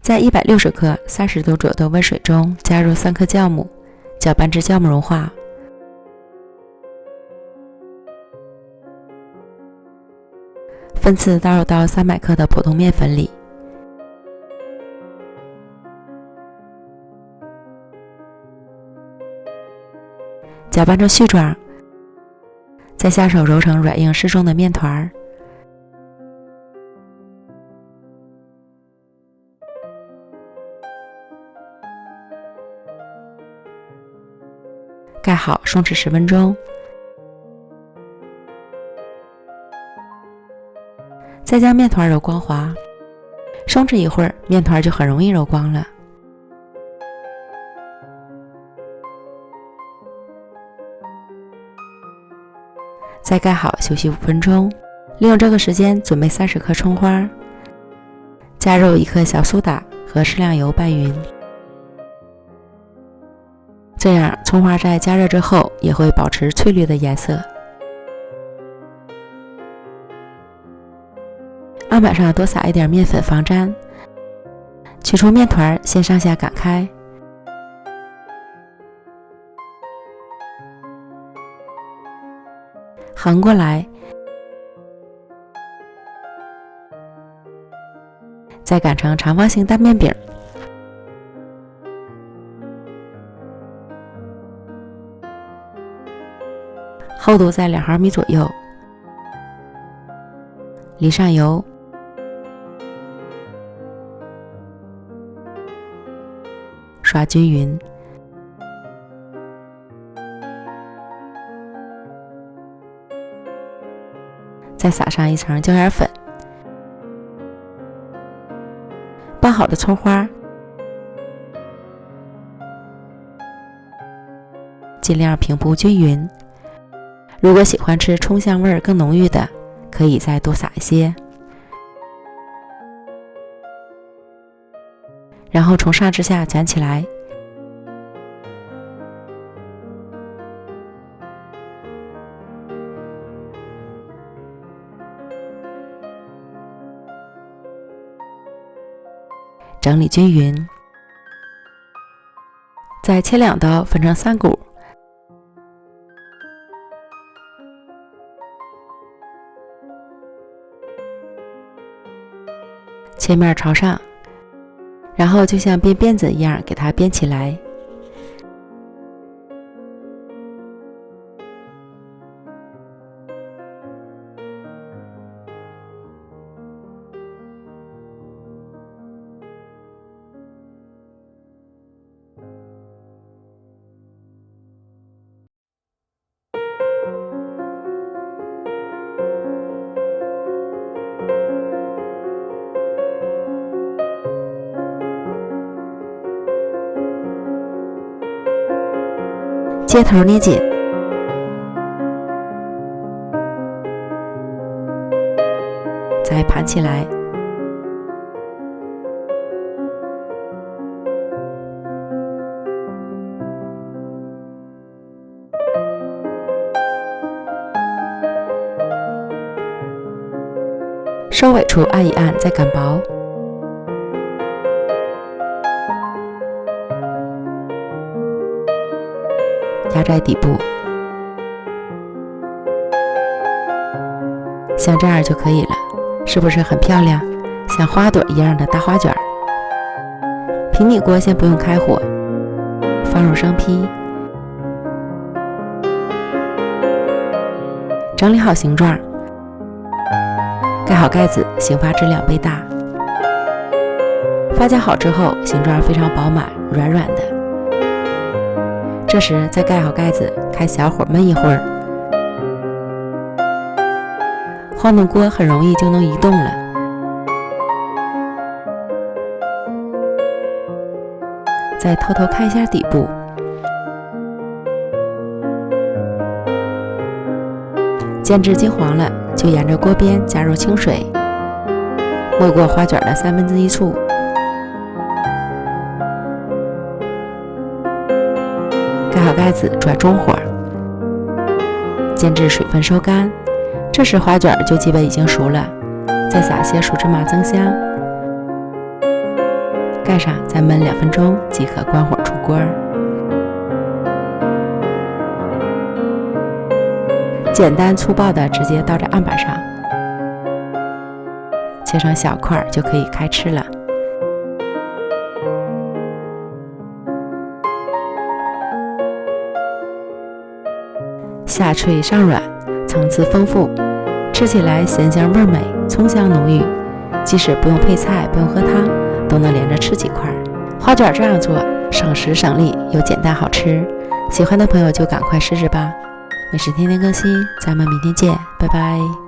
在160克30度左右的温水中加入3颗酵母，搅拌至酵母融化。分次倒入到300克的普通面粉里，搅拌成絮状，再下手揉成软硬适中的面团。盖好，松弛10分钟。再将面团揉光滑，松弛一会儿，面团就很容易揉光了。再盖好，休息5分钟。利用这个时间准备30克葱花，加入1颗小苏打和适量油拌匀。这样葱花在加热之后也会保持翠绿的颜色。案板上多撒一点面粉防粘，取出面团，先上下擀开，横过来，再擀成长方形大面饼。厚度在2毫米左右，淋上油，刷均匀，再撒上一层椒盐粉。拌好的葱花尽量平铺均匀。如果喜欢吃葱香味更浓郁的，可以再多撒一些。然后从上至下卷起来，整理均匀，再切2刀分成3股。切面朝上，然后就像编辫子一样给它编起来。接头捏紧，再盘起来，收尾处按一按，再擀薄。压在底部，像这样就可以了，是不是很漂亮？像花朵一样的大花卷。平底锅先不用开火，放入生坯，整理好形状，盖好盖子，醒发至2倍大。发酵好之后，形状非常饱满，软软的。这时再盖好盖子，开小火焖一会儿。晃动锅很容易就能移动了。再偷偷看一下底部，煎至金黄了，就沿着锅边加入清水，没过花卷的1/3处。盖好盖子，转中火，煎至水分收干。这时花卷就基本已经熟了，再撒些熟芝麻增香。盖上再焖2分钟即可关火出锅。简单粗暴的直接倒在案板上，切成小块就可以开吃了。下脆上软，层次丰富，吃起来咸香味美，葱香浓郁，即使不用配菜，不用喝汤，都能连着吃几块。花卷这样做，省时省力又简单好吃，喜欢的朋友就赶快试试吧。美食天天更新，咱们明天见，拜拜。